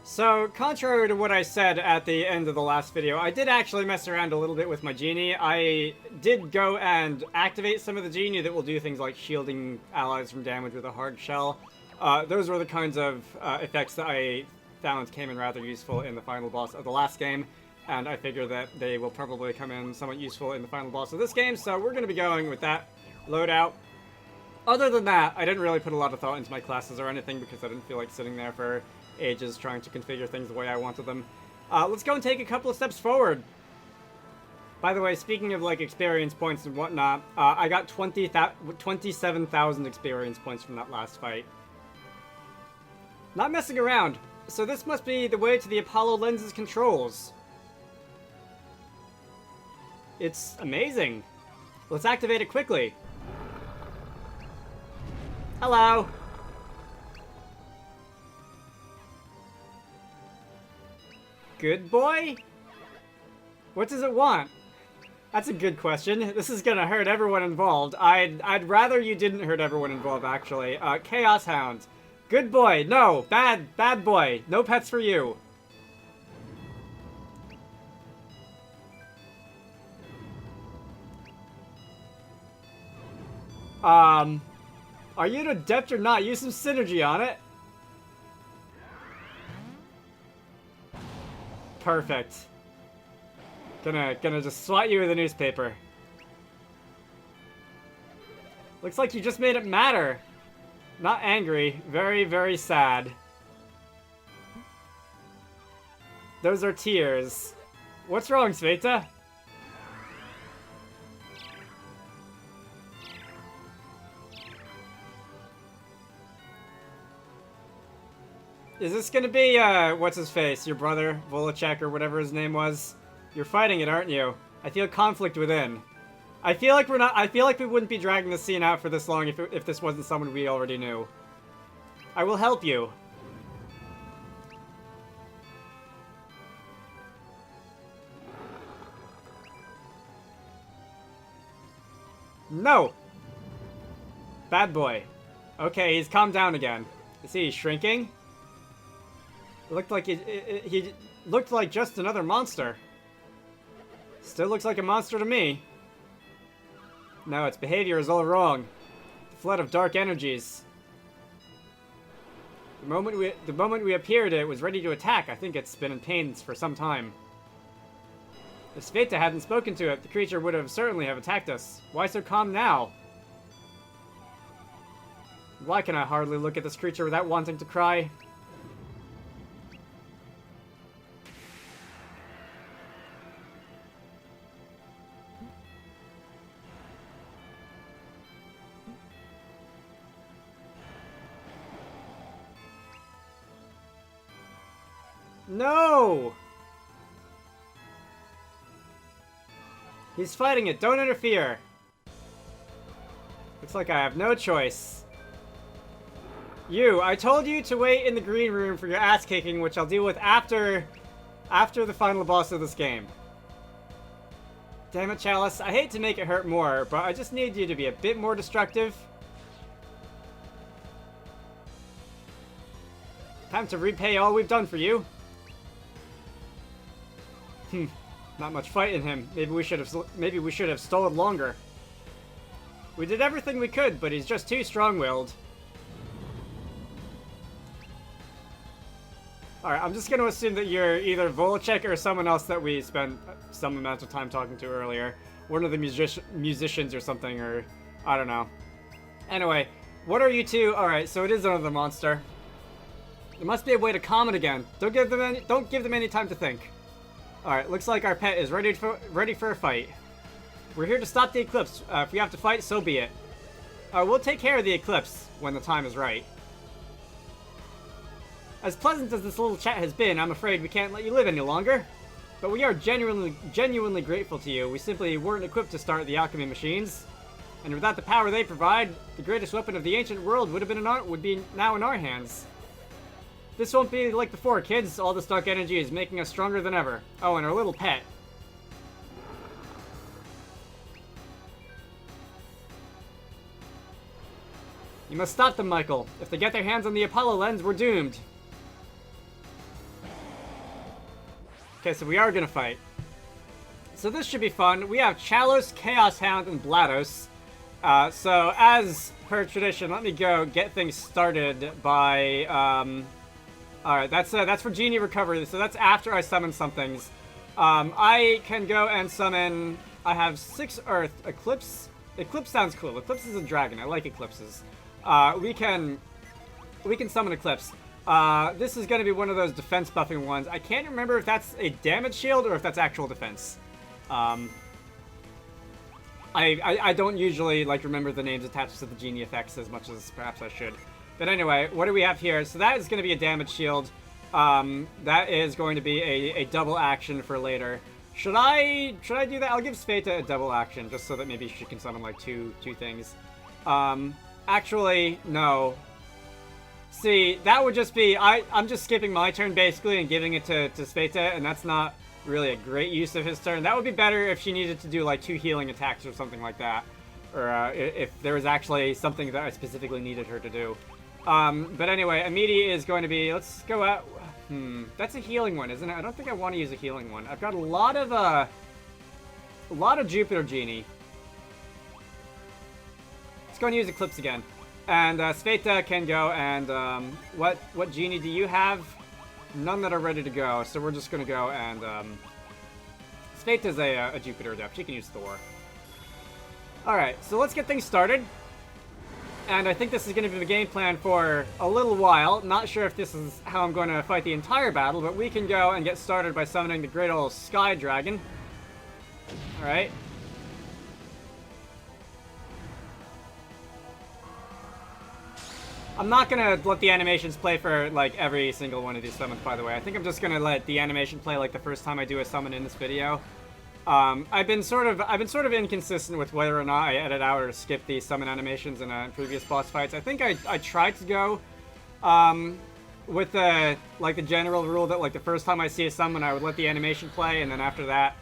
So, contrary to what I said at the end of the last video, I did actually mess around a little bit with my genie. I did go and activate some of the genie that will do things like shielding allies from damage with a hard shell. Those were the kinds of effects that I found came in rather useful in the final boss of the last game, and I figure that they will probably come in somewhat useful in the final boss of this game, so we're going to be going with that loadout. Other than that, I didn't really put a lot of thought into my classes or anything because I didn't feel like sitting there for ages trying to configure things the way I wanted them. Let's go and take a couple of steps forward. By the way, speaking of like experience points and whatnot, I got 27,000 experience points from that last fight. Not messing around. So this must be the way to the Apollo Lens's controls. It's amazing. Let's activate it quickly. Hello. Good boy? What does it want? That's a good question. This is gonna hurt everyone involved. I'd rather you didn't hurt everyone involved, actually. Chaos Hound. Good boy. No. Bad boy. No pets for you. Are you adept or not? Use some synergy on it. Perfect. Gonna just swat you with a newspaper. Looks like you just made it matter. Not angry. Very, very sad. Those are tears. What's wrong, Sveta? Is this gonna be, what's his face? Your brother, Volacek, or whatever his name was? You're fighting it, aren't you? I feel conflict within. I feel like we wouldn't be dragging the scene out for this long if this wasn't someone we already knew. I will help you. No! Bad boy. Okay, he's calmed down again. Is he shrinking? It looked like he looked like just another monster. Still looks like a monster to me. No, its behavior is all wrong. The flood of dark energies. The moment we appeared, it was ready to attack. I think it's been in pain for some time. If Sveta hadn't spoken to it, the creature would have certainly have attacked us. Why so calm now? Why can I hardly look at this creature without wanting to cry? No! He's fighting it. Don't interfere. Looks like I have no choice. You, I told you to wait in the green room for your ass kicking, which I'll deal with after the final boss of this game. Damn it, Chalice. I hate to make it hurt more, but I just need you to be a bit more destructive. Time to repay all we've done for you. Not much fight in him. Maybe we should have stalled longer. We did everything we could, but he's just too strong-willed. Alright, I'm just gonna assume that you're either Volacek or someone else that we spent some amount of time talking to earlier. One of the musicians or something, or I don't know. Anyway, what are you two? Alright, so it is another monster. There must be a way to calm it again. Don't give them any time to think. Alright, looks like our pet is ready for a fight. We're here to stop the eclipse. If we have to fight, so be it. We'll take care of the eclipse when the time is right. As pleasant as this little chat has been, I'm afraid we can't let you live any longer. But we are genuinely grateful to you. We simply weren't equipped to start the alchemy machines. And without the power they provide, the greatest weapon of the ancient world would be now in our hands. This won't be like before, kids. All this dark energy is making us stronger than ever. Oh, and our little pet. You must stop them, Michael. If they get their hands on the Apollo lens, we're doomed. Okay, so we are gonna fight. So this should be fun. We have Chalos, Chaos Hound, and Blados. So as per tradition, let me go get things started by, alright, that's for Genie Recovery, so that's after I summon some things. I can go and summon, I have 6 Earth, Eclipse. Eclipse sounds cool. Eclipse is a dragon. I like Eclipses. We can summon Eclipse. This is going to be one of those defense buffing ones. I can't remember if that's a damage shield or if that's actual defense. I don't usually remember the names attached to the Genie effects as much as perhaps I should. But anyway, what do we have here? So that is going to be a damage shield. That is going to be a double action for later. Should I do that? I'll give Sveta a double action just so that maybe she can summon like two things. Actually, no. See, that would just be I'm just skipping my turn basically and giving it to Sveta, and that's not really a great use of his turn. That would be better if she needed to do like 2 healing attacks or something like that. Or if there was actually something that I specifically needed her to do. But anyway, Amidi is going to be, let's go out. That's a healing one, isn't it? I don't think I want to use a healing one. I've got a lot of Jupiter Genie. Let's go and use Eclipse again. And Sveta can go and, what Genie do you have? None that are ready to go, so we're just gonna go and, Sveta's a Jupiter Adept. She can use Thor. Alright, so let's get things started. And I think this is going to be the game plan for a little while. Not sure if this is how I'm going to fight the entire battle, but we can go and get started by summoning the great old Sky Dragon. Alright. I'm not going to let the animations play for, like, every single one of these summons, by the way. I think I'm just going to let the animation play, like, the first time I do a summon in this video. I've been sort of inconsistent with whether or not I edit out or skip the summon animations in previous boss fights. I think I tried to go, with the general rule that, like, the first time I see a summon, I would let the animation play, and then after that,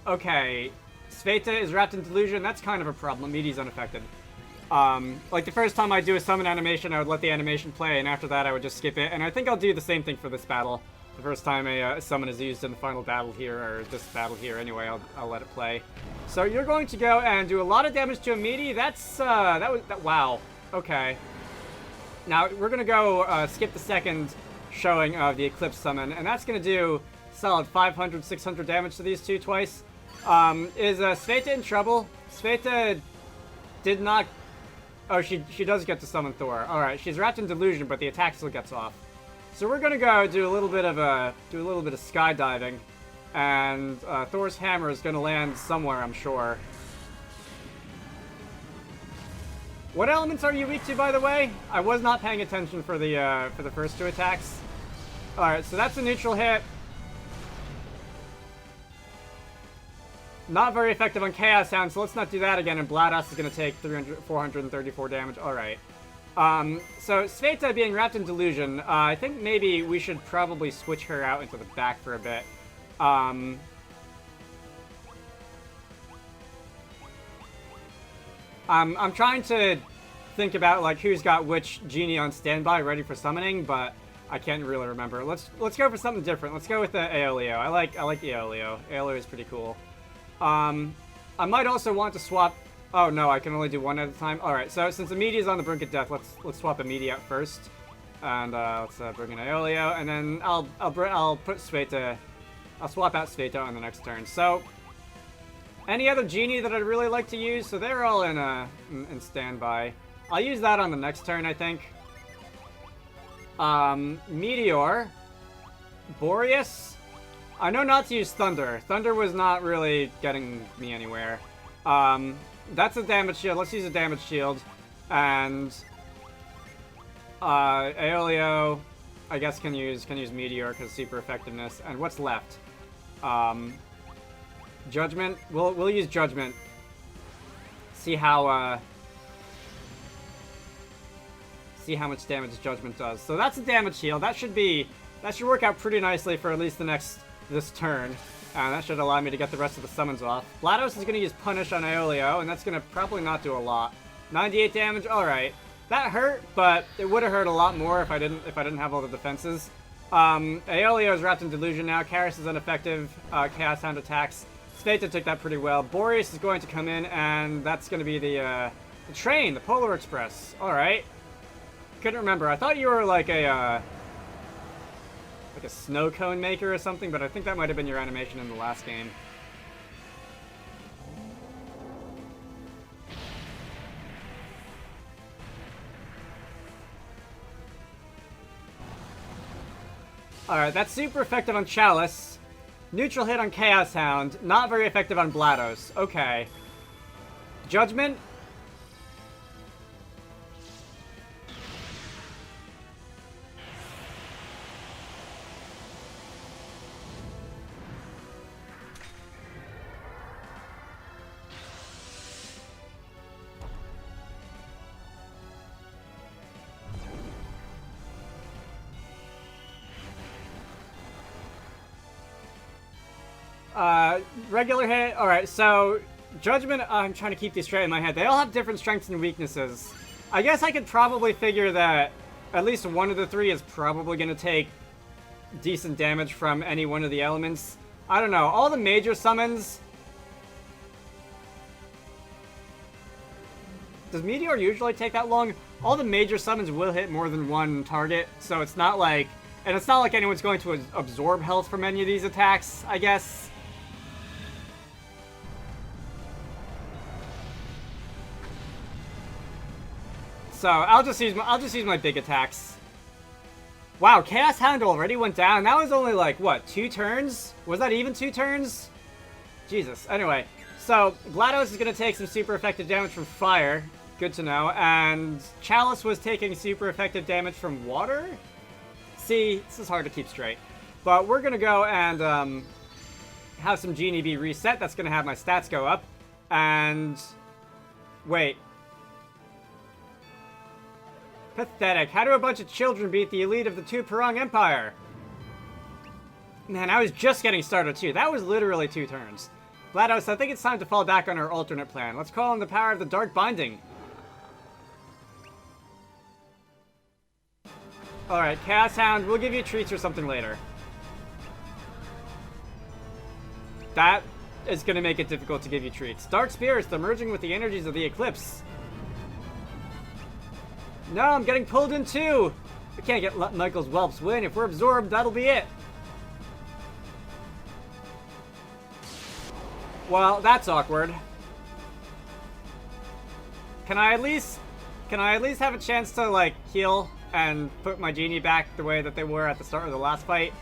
okay. Sveta is wrapped in delusion. That's kind of a problem. Midi's unaffected. Like, the first time I do a summon animation, I would let the animation play, and after that I would just skip it. And I think I'll do the same thing for this battle. The first time a summon is used in the final battle here, or this battle here anyway, I'll let it play. So you're going to go and do a lot of damage to a Midi. That's, wow. Okay. Now, we're going to go skip the second showing of the Eclipse summon, and that's going to do solid 500, 600 damage to these two twice. Is Sveta in trouble? Sveta did not... Oh, she does get to summon Thor. Alright, she's wrapped in delusion, but the attack still gets off. So we're gonna go do a little bit of skydiving, and Thor's hammer is gonna land somewhere, I'm sure. What elements are you weak to, by the way? I was not paying attention for the first 2 attacks. All right, so that's a neutral hit. Not very effective on Chaos Hound, so let's not do that again. And Blados is gonna take 434 damage. All right. So Sveta being wrapped in delusion, I think maybe we should probably switch her out into the back for a bit. I'm trying to think about like who's got which Genie on standby ready for summoning, but I can't really remember. Let's go for something different. Let's go with the Aeolio. I like the Aeolio. Aeolio is pretty cool. I might also want to swap. Oh no, I can only do one at a time. All right, so since Amidi is on the brink of death, let's swap Amidi out first, and let's bring in Aeolio, and then I'll put Sveta. I'll swap out Sveta on the next turn. So, any other Genie that I'd really like to use? So they're all in standby. I'll use that on the next turn, I think. Meteor, Boreas. I know not to use Thunder. Thunder was not really getting me anywhere. That's a damage shield. Let's use a damage shield. And Aeolio, I guess, can use Meteor because super effectiveness. And what's left? Judgment. We'll use Judgment. See how much damage Judgment does. So that's a damage shield. That should work out pretty nicely for at least this turn. And that should allow me to get the rest of the summons off. Blados is going to use Punish on Aeolio, and that's going to probably not do a lot. 98 damage, alright. That hurt, but it would have hurt a lot more if I didn't have all the defenses. Aeolio is wrapped in delusion now. Karis is ineffective. Chaos Hound attacks. Sveta took that pretty well. Boreas is going to come in, and that's going to be the train, the Polar Express. Alright. Couldn't remember. I thought you were like a snow cone maker or something, but I think that might have been your animation in the last game. Alright, that's super effective on Chalice. Neutral hit on Chaos Hound. Not very effective on GLaDOS. Okay. Judgment? Regular hit. Alright, so Judgment, I'm trying to keep these straight in my head. They all have different strengths and weaknesses. I guess I could probably figure that at least one of the three is probably going to take decent damage from any one of the elements. I don't know. All the major summons... Does Meteor usually take that long? All the major summons will hit more than one target, so it's not like... And it's not like anyone's going to absorb health from any of these attacks, I guess. So I'll just use my big attacks. Wow, Chaos Hound already went down. That was only like what, 2 turns? Was that even 2 turns? Jesus. Anyway, so GLaDOS is gonna take some super effective damage from fire. Good to know. And Chalice was taking super effective damage from water. See, this is hard to keep straight. But we're gonna go and have some Genie be reset. That's gonna have my stats go up. And wait. Pathetic. How do a bunch of children beat the elite of the Two-Perong Empire? Man, I was just getting started too. That was literally 2 turns. GLaDOS, I think it's time to fall back on our alternate plan. Let's call on the power of the Dark Binding. Alright, Chaos Hound, we'll give you treats or something later. That is going to make it difficult to give you treats. Dark Spirits, the merging with the energies of the Eclipse. No, I'm getting pulled in too! We can't get Michael's whelps win. If we're absorbed, that'll be it. Well, that's awkward. Can I at least have a chance to, like, heal and put my Genie back the way that they were at the start of the last fight?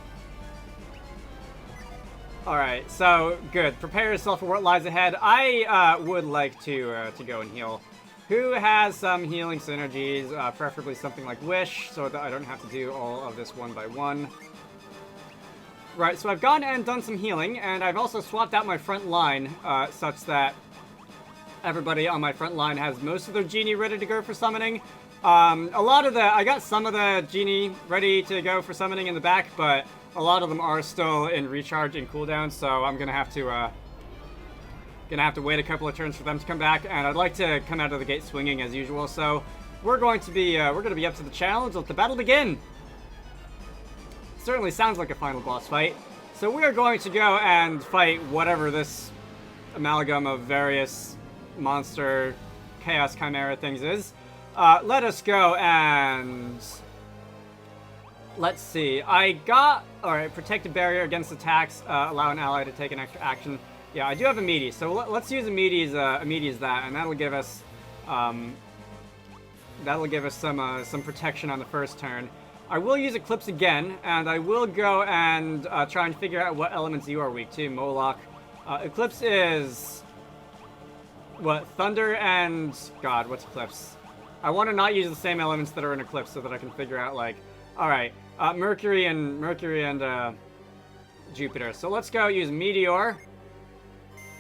Alright, so, good. Prepare yourself for what lies ahead. I would like to go and heal. Who has some healing synergies, preferably something like Wish, so that I don't have to do all of this one by one. Right, so I've gone and done some healing, and I've also swapped out my front line, such that everybody on my front line has most of their Genie ready to go for summoning. I got some of the Genie ready to go for summoning in the back, but a lot of them are still in recharge and cooldown, so I'm gonna have to wait a couple of turns for them to come back, and I'd like to come out of the gate swinging as usual. So we're going to be up to the challenge. Let the battle begin. Certainly sounds like a final boss fight. So we are going to go and fight whatever this amalgam of various monster chaos chimera things is. Let us go and let's see. I got alright, protected barrier against attacks. Allow an ally to take an extra action. Yeah, I do have a meaty, so let's use a meaty as that, and that'll give us some protection on the first turn. I will use Eclipse again, and I will go and try and figure out what elements you are weak to. Moloch. Eclipse is what? Thunder and God. What's Eclipse? I want to not use the same elements that are in Eclipse so that I can figure out like. All right, Mercury and Jupiter. So let's go use Meteor.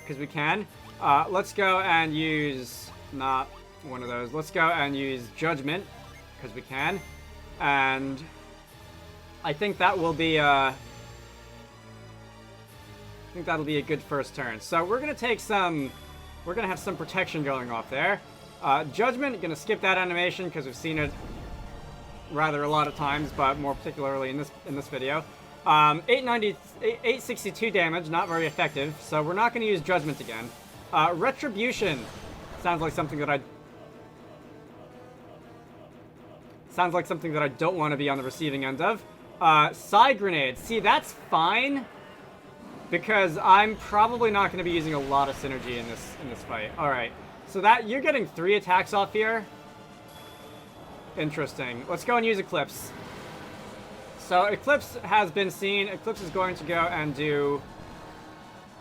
Because we can. Let's go and use... Not one of those. Let's go and use Judgment. Because we can. And... I think that will be... I think that'll be a good first turn. So we're going to take some... We're going to have some protection going off there. Judgment, going to skip that animation because we've seen it rather a lot of times, but more particularly in this video. 862 damage, not very effective, so we're not going to use Judgment again. Retribution sounds like something that I don't want to be on the receiving end of. Side grenades. See, that's fine, because I'm probably not going to be using a lot of synergy in this fight. All right, so that you're getting 3 attacks off here. Interesting. Let's go and use Eclipse. So Eclipse has been seen. Eclipse is going to go and do...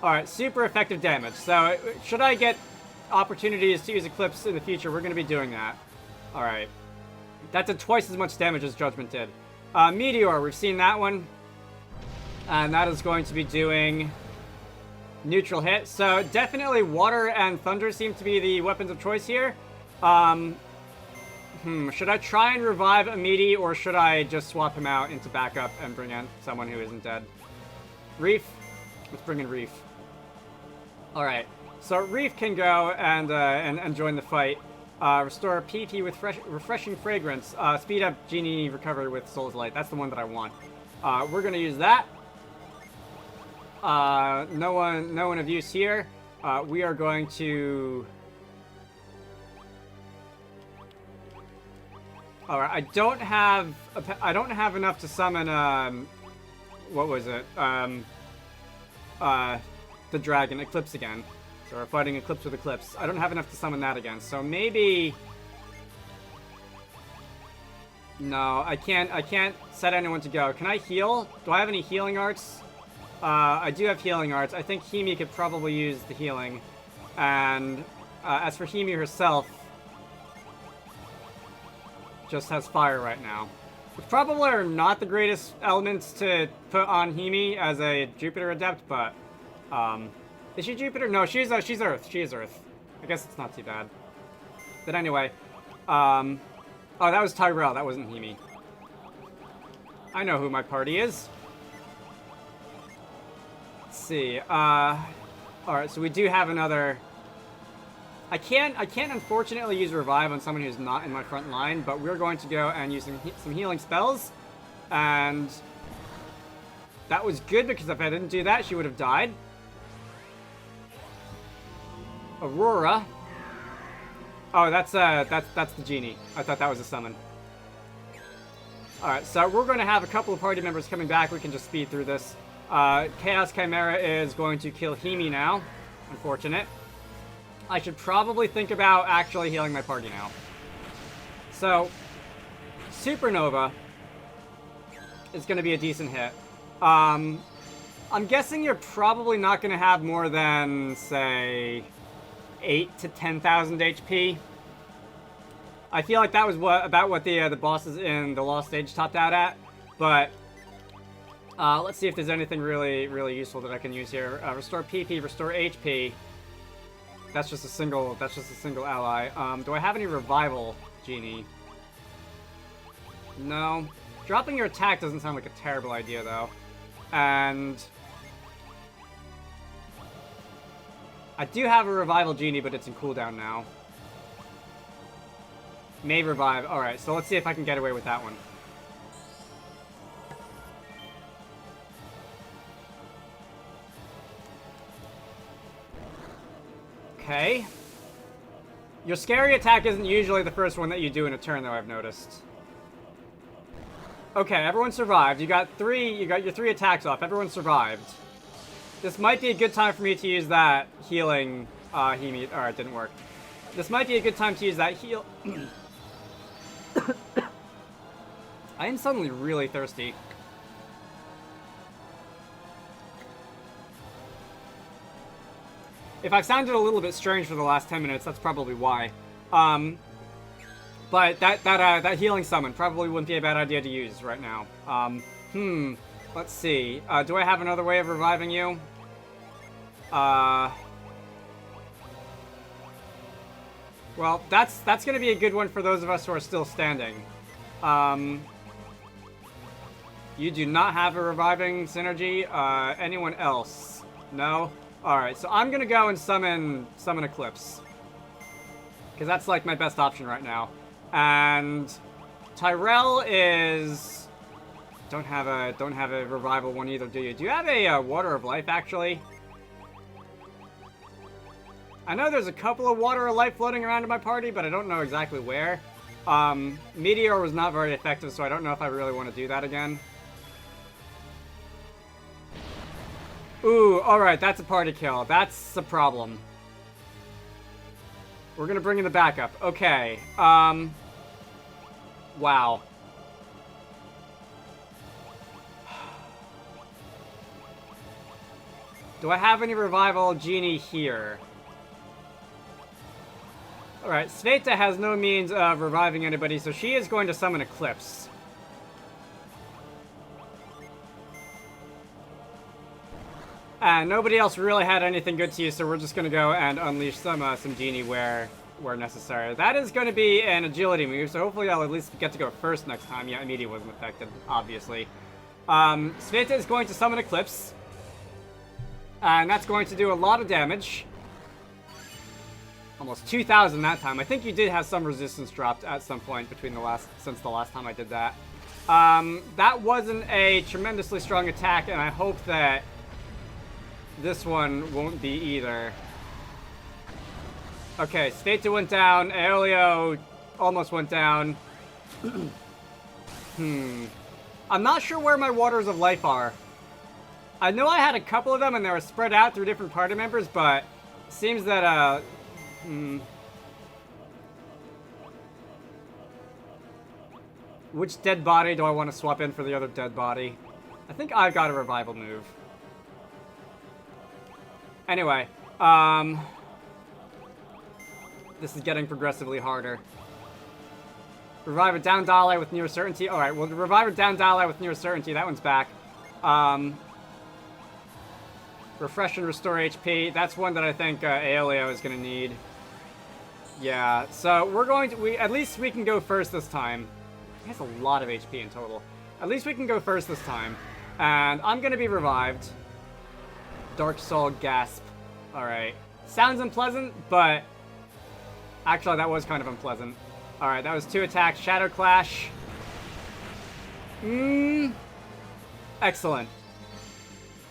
Alright, super effective damage. So should I get opportunities to use Eclipse in the future, we're going to be doing that. Alright. That did twice as much damage as Judgment did. Meteor, we've seen that one. And that is going to be doing neutral hit. So definitely Water and Thunder seem to be the weapons of choice here. Should I try and revive Amidi, or should I just swap him out into backup and bring in someone who isn't dead? Reef? Let's bring in Reef. Alright, so Reef can go and join the fight. Restore PP with refreshing fragrance. Speed up Genie recovery with Soul's Light. That's the one that I want. We're going to use that. No one of use here. We are going to... Alright, I don't have enough to summon, what was it? The dragon, Eclipse again. So we're fighting Eclipse with Eclipse. I don't have enough to summon that again, so maybe... No, I can't set anyone to go. Can I heal? Do I have any healing arts? I do have healing arts. I think Himi could probably use the healing. And, as for Himi herself... just has fire right now. Which probably are not the greatest elements to put on Himi as a Jupiter adept, but is she Jupiter? No, she's Earth. She is Earth. I guess it's not too bad. But anyway, oh, that was Tyrell. That wasn't Himi. I know who my party is. Let's see. All right, so we do have another. I can't unfortunately use Revive on someone who's not in my front line, but we're going to go and use some healing spells. And that was good, because if I didn't do that, she would have died. Aurora. Oh, that's the Genie. I thought that was a summon. Alright, so we're going to have a couple of party members coming back. We can just speed through this. Chaos Chimera is going to kill Himi now. Unfortunate. I should probably think about actually healing my party now. So, Supernova is going to be a decent hit. I'm guessing you're probably not going to have more than, say, 8 to 10,000 HP. I feel like that was about what the bosses in the Lost Stage topped out at. But let's see if there's anything really useful that I can use here. Restore PP, restore HP. That's just a single ally. Do I have any revival, Genie? No. Dropping your attack doesn't sound like a terrible idea, though. And I do have a revival Genie, but it's in cooldown now. May revive. Alright, so let's see if I can get away with that one. Okay. Your scary attack isn't usually the first one that you do in a turn, though, I've noticed. Okay, everyone survived. You got your 3 attacks off. Everyone survived. This might be a good time for me to use that healing Himi. Alright, didn't work. This might be a good time to use that heal. I am suddenly really thirsty. If I've sounded a little bit strange for the last 10 minutes, that's probably why. But that healing summon probably wouldn't be a bad idea to use right now. Let's see. Do I have another way of reviving you? Well, that's going to be a good one for those of us who are still standing. You do not have a reviving synergy. Anyone else? No? Alright, so I'm going to go and summon Eclipse. Because that's like my best option right now. And Tyrell is... Don't have a revival one either, do you? Do you have a Water of Life, actually? I know there's a couple of Water of Life floating around in my party, but I don't know exactly where. Meteor was not very effective, so I don't know if I really want to do that again. Ooh, alright, that's a party kill. That's a problem. We're gonna bring in the backup. Okay, wow. Do I have any Revival Genie here? Alright, Sveta has no means of reviving anybody, so she is going to summon Eclipse. And nobody else really had anything good to use, so we're just going to go and unleash some Genie where necessary. That is going to be an agility move, so hopefully I'll at least get to go first next time. Yeah, immediate wasn't affected, obviously. Sveta is going to summon Eclipse. And that's going to do a lot of damage. Almost 2,000 that time. I think you did have some resistance dropped at some point since the last time I did that. That wasn't a tremendously strong attack, and I hope that this one won't be either. Okay, Sveta went down. Aeolio almost went down. I'm not sure where my Waters of Life are. I know I had a couple of them and they were spread out through different party members, but it seems that, which dead body do I want to swap in for the other dead body? I think I've got a revival move. Anyway, this is getting progressively harder. Revive a downed ally with near certainty. Alright, well, revive a downed ally with near certainty. That one's back. Refresh and restore HP. That's one that I think Aeolio is going to need. Yeah, so we're going to... at least we can go first this time. He has a lot of HP in total. At least we can go first this time. And I'm going to be revived. Dark Soul Gasp. Alright. Sounds unpleasant, but... Actually, that was kind of unpleasant. Alright, that was 2 attacks. Shadow Clash. Excellent.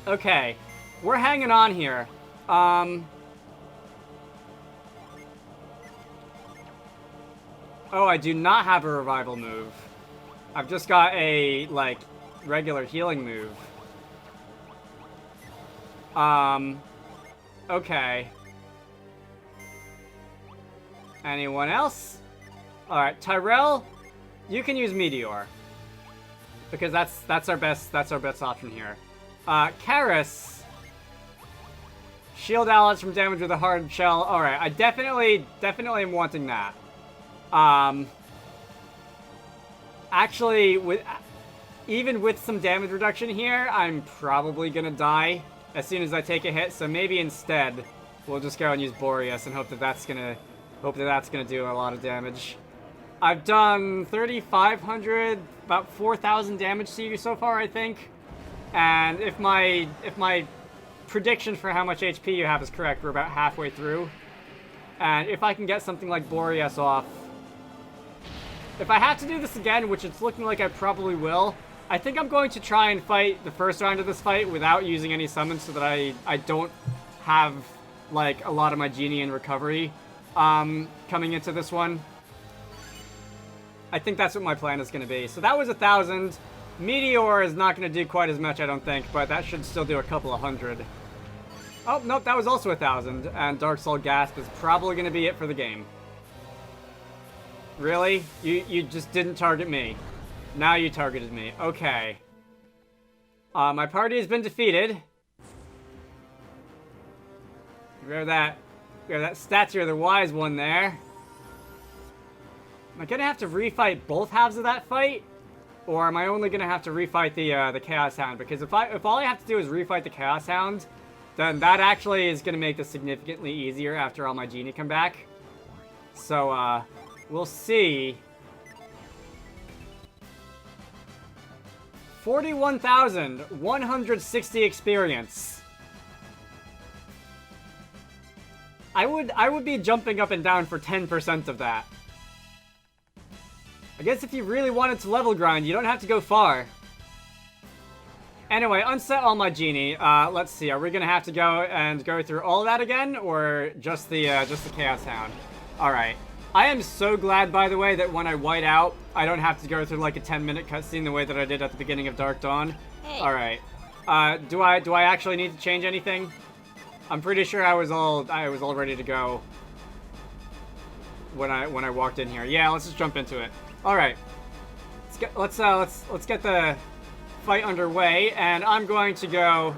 Okay. We're hanging on here. Oh, I do not have a revival move. I've just got a, like, regular healing move. Okay. Anyone else? Alright, Tyrell, you can use Meteor. Because that's our best option here. Karis, shield allies from damage with a hard shell. Alright, I definitely am wanting that. Actually, even with some damage reduction here, I'm probably gonna die as soon as I take a hit, so maybe instead we'll just go and use Boreas and hope that that's gonna do a lot of damage. I've done 3,500, about 4,000 damage to you so far, I think. And if my prediction for how much HP you have is correct, we're about halfway through. And if I can get something like Boreas off... If I have to do this again, which it's looking like I probably will, I think I'm going to try and fight the first round of this fight without using any summons so that I don't have, like, a lot of my Genie in recovery coming into this one. I think that's what my plan is going to be. So that was 1,000. Meteor is not going to do quite as much, I don't think, but that should still do a couple of hundred. Oh, nope, that was also 1,000, and Dark Soul Gasp is probably going to be it for the game. Really? You just didn't target me. Now you targeted me. Okay. My party has been defeated. We have that statue of the wise one there. Am I gonna have to refight both halves of that fight? Or am I only gonna have to refight the Chaos Hound? Because if all I have to do is refight the Chaos Hound, then that actually is gonna make this significantly easier after all my Genie come back. So, we'll see. 41,160 experience. I would be jumping up and down for 10% of that. I guess if you really wanted to level grind, you don't have to go far. Anyway, unset all my genie. Let's see. Are we gonna have to go through all of that again, or just the Chaos Hound? All right. I am so glad, by the way, that when I white out, I don't have to go through like a 10-minute cutscene the way that I did at the beginning of Dark Dawn. Hey. All right. Do I actually need to change anything? I'm pretty sure I was all ready to go when I walked in here. Yeah, let's just jump into it. All right. Let's get the fight underway, and I'm going to go.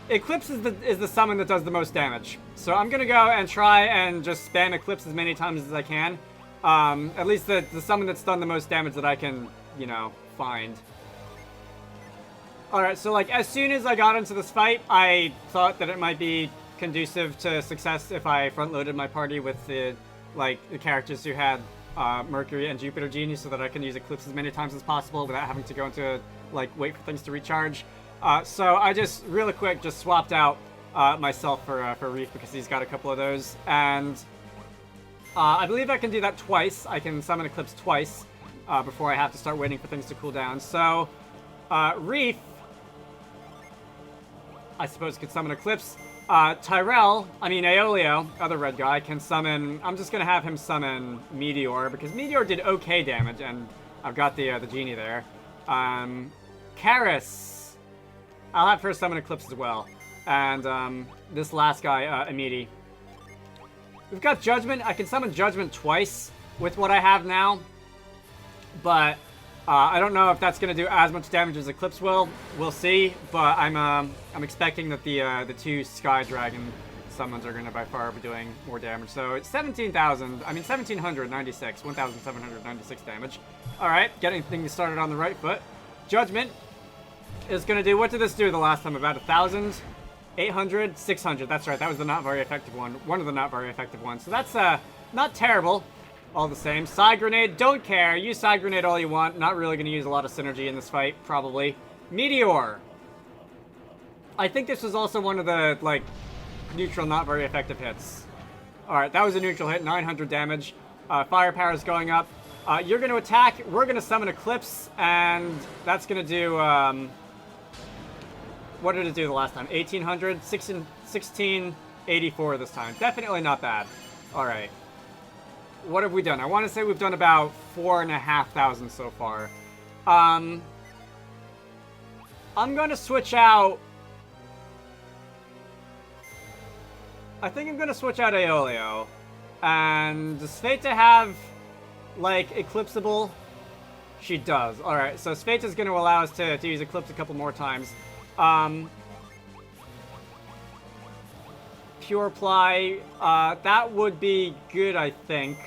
Eclipse is the summon that does the most damage, so I'm gonna go and try and just spam Eclipse as many times as I can. At least the summon that's done the most damage that I can, you know, find. All right, so like as soon as I got into this fight, I thought that it might be conducive to success if I front-loaded my party with the characters who had Mercury and Jupiter Genie, so that I can use Eclipse as many times as possible without having to go into wait for things to recharge. So I just really quick just swapped out myself for Reef because he's got a couple of those, and I believe I can do that twice. I can summon Eclipse twice before I have to start waiting for things to cool down. So Reef, I suppose, could summon Eclipse. Aeolio, other red guy, can summon. I'm just gonna have him summon Meteor because Meteor did okay damage, and I've got the genie there. Karis, I'll have her summon Eclipse as well, and this last guy, Amidi. We've got Judgment. I can summon Judgment twice with what I have now, but I don't know if that's going to do as much damage as Eclipse will. We'll see, but I'm expecting that the two Sky Dragon summons are going to by far be doing more damage. So it's 1,796 damage. All right, getting things started on the right foot. Judgment is going to do, what did this do the last time? About 1,000, 800, 600. That's right, that was the not very effective one. One of the not very effective ones. So that's not terrible. All the same. Side Grenade, don't care. Use Side Grenade all you want. Not really going to use a lot of synergy in this fight, probably. Meteor. I think this was also one of the, neutral, not very effective hits. Alright, that was a neutral hit. 900 damage. Firepower is going up. You're going to attack. We're going to summon Eclipse, and that's going to do, what did it do the last time? 1,800? 1684 this time. Definitely not bad. Alright. What have we done? I want to say we've done about 4,500 so far. I'm going to switch out. I think I'm going to switch out Aeolio. And does Sveta have, Eclipsable? She does. Alright, so Sveta's going to allow us to use Eclipse a couple more times. Pure Ply, that would be good, I think,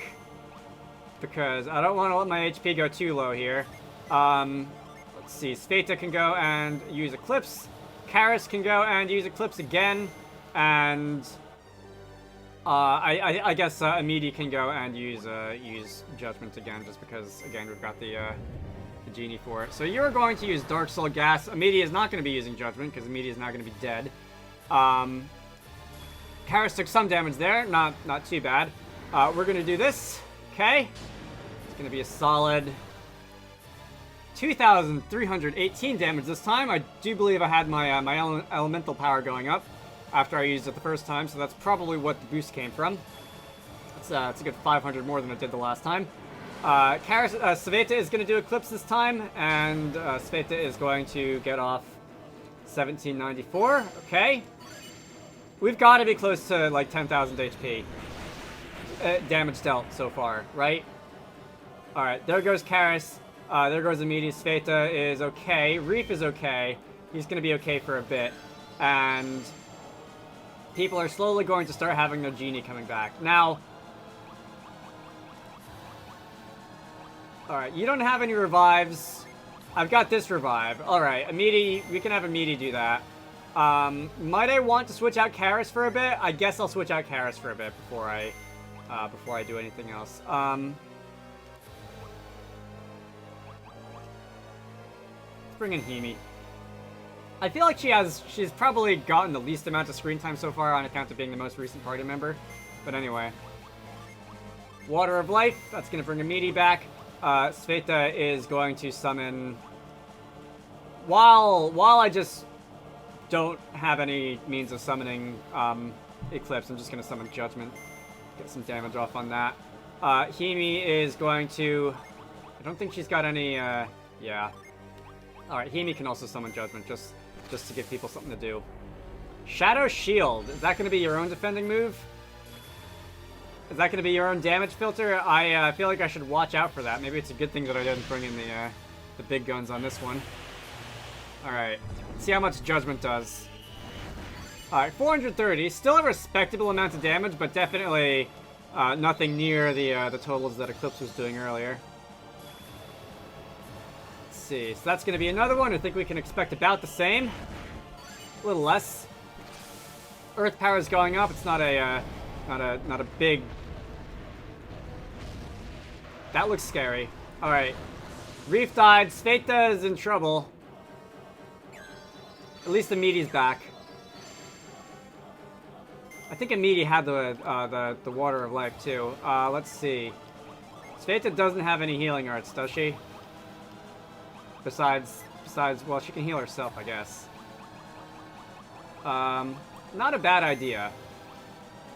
because I don't want to let my HP go too low here. Let's see, Sveta can go and use Eclipse, Karis can go and use Eclipse again, and I guess Amidi can go and use Judgment again, just because, again, we've got the Genie for it. So you're going to use Dark Soul Gas. Amidi is not going to be using Judgment, because Amidi is now going to be dead. Karis took some damage there, not too bad. We're going to do this, okay? It's going to be a solid 2,318 damage this time. I do believe I had my elemental power going up after I used it the first time, so that's probably what the boost came from. It's a good 500 more than it did the last time. Sveta is going to do Eclipse this time, and Sveta is going to get off 1,794, okay? We've got to be close to, 10,000 HP. Damage dealt so far, right? Alright, there goes Karis. There goes Amidi. Sveta is okay. Reef is okay. He's going to be okay for a bit. And people are slowly going to start having their Genie coming back. Now, alright, you don't have any revives. I've got this revive. Alright, Amidi, we can have Amidi do that. Might I want to switch out Karis for a bit? I guess I'll switch out Karis for a bit before I do anything else. Let's bring in Himi. I feel like she's probably gotten the least amount of screen time so far on account of being the most recent party member. But anyway. Water of Life. That's going to bring a meaty back. Sveta is going to summon... While I just don't have any means of summoning Eclipse, I'm just going to summon Judgment. Get some damage off on that. Himi is going to... I don't think she's got any... yeah. Alright, Himi can also summon Judgment, just to give people something to do. Shadow Shield. Is that going to be your own defending move? Is that going to be your own damage filter? I feel like I should watch out for that. Maybe it's a good thing that I didn't bring in the big guns on this one. Alright. See how much Judgment does. Alright, 430. Still a respectable amount of damage, but definitely nothing near the totals that Eclipse was doing earlier. Let's see. So that's going to be another one. I think we can expect about the same. A little less. Earth power is going up. It's not a big... That looks scary. Alright. Reef died. Sveta is in trouble. At least the meaty's back. I think Amidi had the Water of Life too. Let's see. Sveta doesn't have any healing arts, does she? Besides, well, she can heal herself, I guess. Not a bad idea.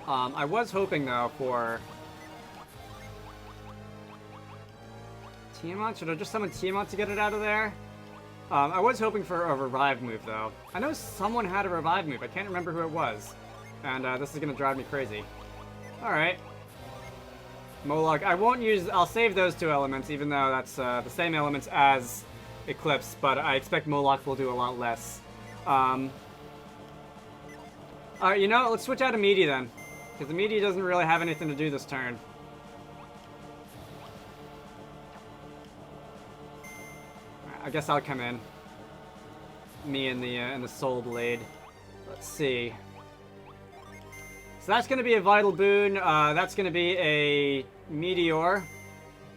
I was hoping, though, for... Tiamat? Should I just summon Tiamat to get it out of there? I was hoping for a revive move, though. I know someone had a revive move. I can't remember who it was. And this is going to drive me crazy. Alright. Moloch. I won't use... I'll save those two elements, even though that's the same elements as Eclipse, but I expect Moloch will do a lot less. Alright, you know, let's switch out to Meaty then. Because the Meaty doesn't really have anything to do this turn. I guess I'll come in. Me and the Soul Blade. Let's see. So that's going to be a Vital Boon. That's going to be a Meteor.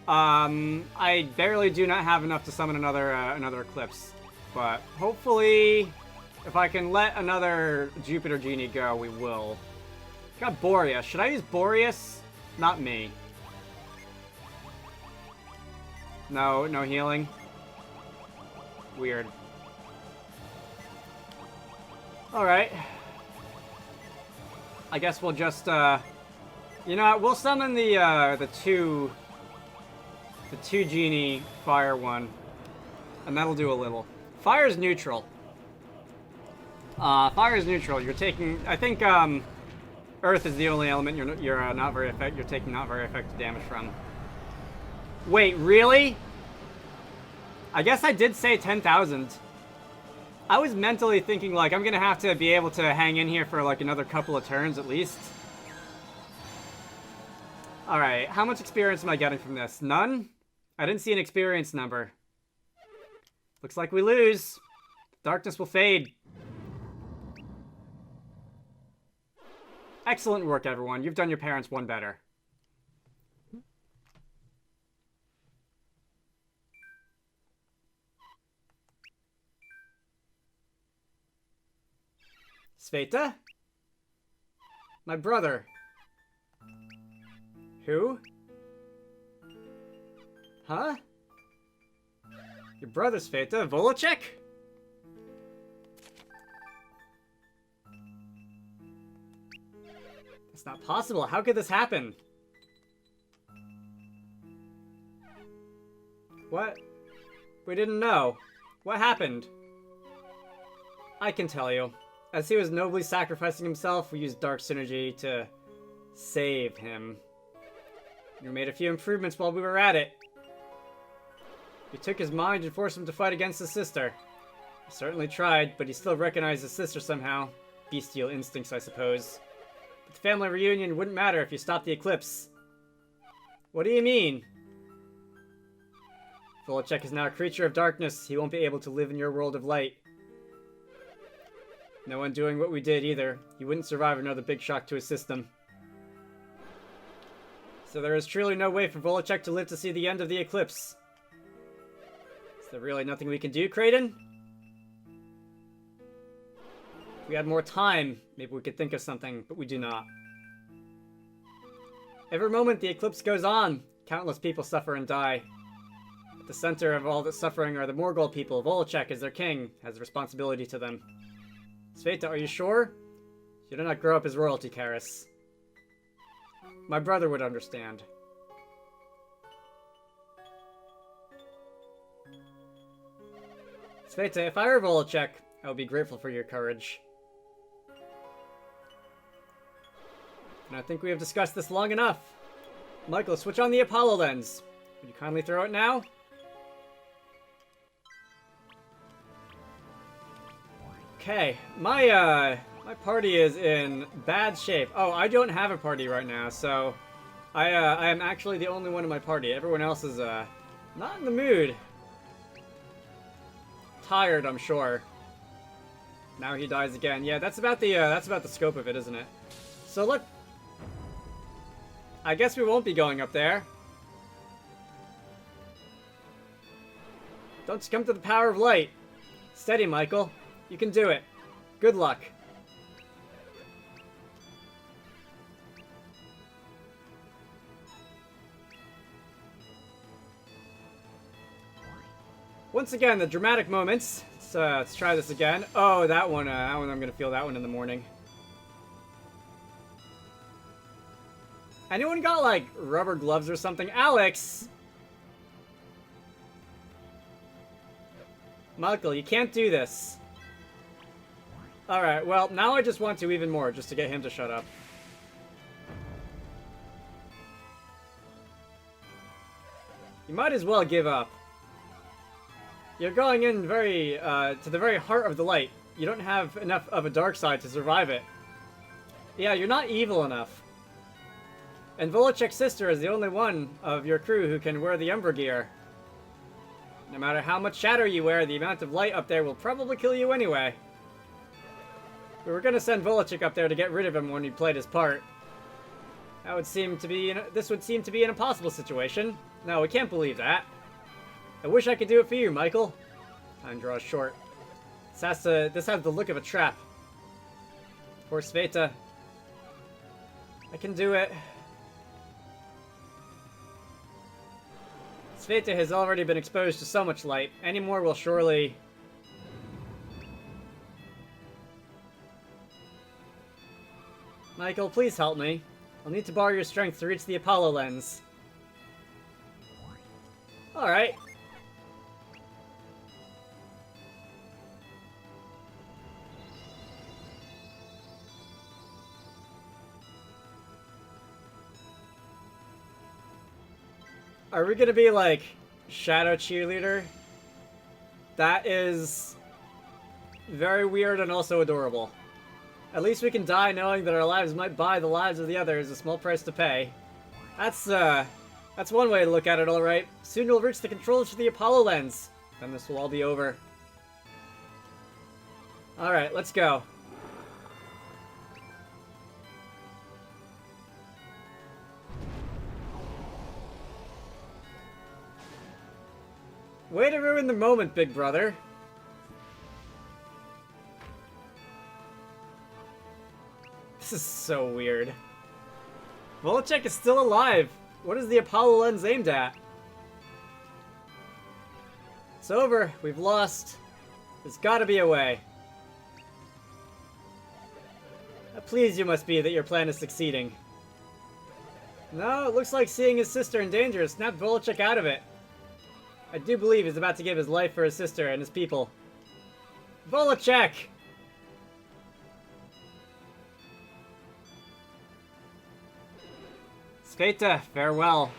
I barely do not have enough to summon another Eclipse. But hopefully, if I can let another Jupiter Genie go, we will. Got Boreas. Should I use Boreas? Not me. No healing. Weird. Alright. I guess we'll just, you know what, we'll summon the two Genie Fire one. And that'll do a little. Fire's neutral. Fire is neutral. You're taking, I think, Earth is the only element you're not very effective. You're taking not very effective damage from. Wait, really? I guess I did say 10,000. I was mentally thinking, like, I'm gonna have to be able to hang in here for, like, another couple of turns at least. Alright, how much experience am I getting from this? None? I didn't see an experience number. Looks like we lose. Darkness will fade. Excellent work, everyone. You've done your parents one better. Sveta? My brother. Who? Huh? Your brother, Sveta? Volacek? That's not possible. How could this happen? What? We didn't know. What happened? I can tell you. As he was nobly sacrificing himself, we used Dark Synergy to save him. We made a few improvements while we were at it. We took his mind and forced him to fight against his sister. He certainly tried, but he still recognized his sister somehow. Bestial instincts, I suppose. But the family reunion wouldn't matter if you stopped the eclipse. What do you mean? Volacek is now a creature of darkness. He won't be able to live in your world of light. No one doing what we did either. He wouldn't survive another big shock to his system. So there is truly no way for Volacek to live to see the end of the eclipse. Is there really nothing we can do, Kraden? If we had more time, maybe we could think of something, but we do not. Every moment the eclipse goes on, countless people suffer and die. At the center of all the suffering are the Morgul people. Volachek, as their king, has responsibility to them. Sveta, are you sure? You did not grow up as royalty, Karis. My brother would understand. Sveta, if I were Volachek, I would be grateful for your courage. And I think we have discussed this long enough. Michael, switch on the Apollo lens. Would you kindly throw it now? Okay, my party is in bad shape. Oh, I don't have a party right now, so I am actually the only one in my party. Everyone else is not in the mood. Tired, I'm sure. Now he dies again. Yeah, that's about the scope of it, isn't it? So look, I guess we won't be going up there. Don't succumb to the power of light. Steady, Michael. You can do it. Good luck. Once again, the dramatic moments. Let's try this again. Oh, that one I'm gonna feel that one in the morning. Anyone got, like, rubber gloves or something? Alex! Michael, you can't do this. Alright, well, now I just want to even more, just to get him to shut up. You might as well give up. You're going in to the very heart of the light. You don't have enough of a dark side to survive it. Yeah, you're not evil enough. And Volachek's sister is the only one of your crew who can wear the Umbra gear. No matter how much shadow you wear, the amount of light up there will probably kill you anyway. We were gonna send Volachek up there to get rid of him when he played his part. This would seem to be an impossible situation. No, we can't believe that. I wish I could do it for you, Michael. Time draws short. This has the look of a trap. Poor Sveta. I can do it. Sveta has already been exposed to so much light. Any more will surely... Michael, please help me. I'll need to borrow your strength to reach the Apollo lens. Alright. Are we gonna be like Shadow Cheerleader? That is very weird and also adorable. At least we can die knowing that our lives might buy the lives of the others, a small price to pay. That's one way to look at it, alright. Soon we'll reach the controls for the Apollo lens. Then this will all be over. Alright, let's go. Way to ruin the moment, big brother. This is so weird. Volachek is still alive. What is the Apollo lens aimed at? It's over. We've lost. There's gotta be a way. How pleased you must be that your plan is succeeding. No, it looks like seeing his sister in danger has snapped Volachek out of it. I do believe he's about to give his life for his sister and his people. Volachek! Sveta, farewell.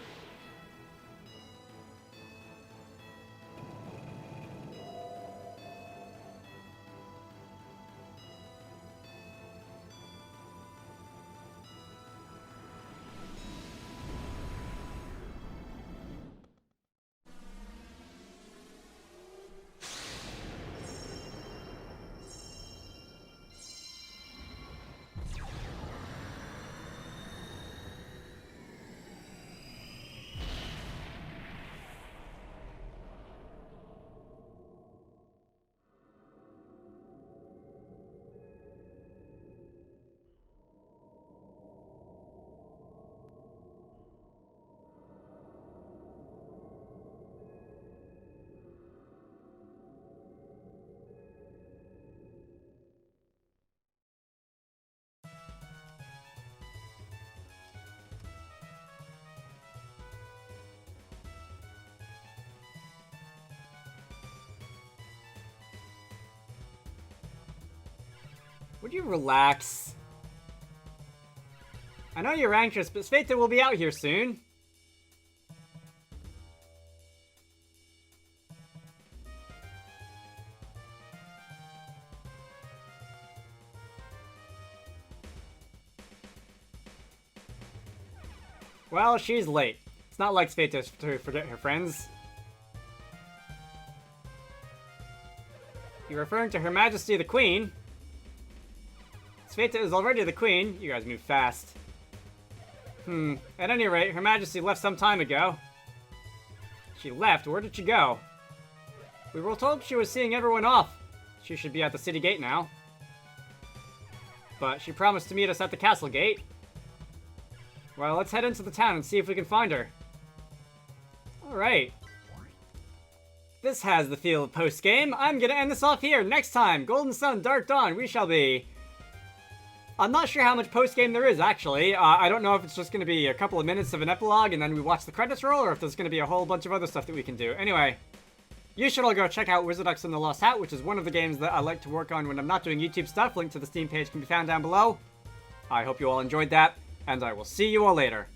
Would you relax? I know you're anxious, but Sveta will be out here soon. Well, she's late. It's not like Sveta to forget her friends. You're referring to Her Majesty the Queen? Sveta is already the Queen. You guys move fast. At any rate, Her Majesty left some time ago. She left? Where did she go? We were told she was seeing everyone off. She should be at the city gate now. But she promised to meet us at the castle gate. Well, let's head into the town and see if we can find her. Alright. This has the feel of post-game. I'm gonna end this off here. Next time, Golden Sun, Dark Dawn, we shall be... I'm not sure how much post-game there is, actually. I don't know if it's just gonna be a couple of minutes of an epilogue and then we watch the credits roll, or if there's gonna be a whole bunch of other stuff that we can do. Anyway, you should all go check out Wizarducks and the Lost Hat, which is one of the games that I like to work on when I'm not doing YouTube stuff. Link to the Steam page can be found down below. I hope you all enjoyed that, and I will see you all later.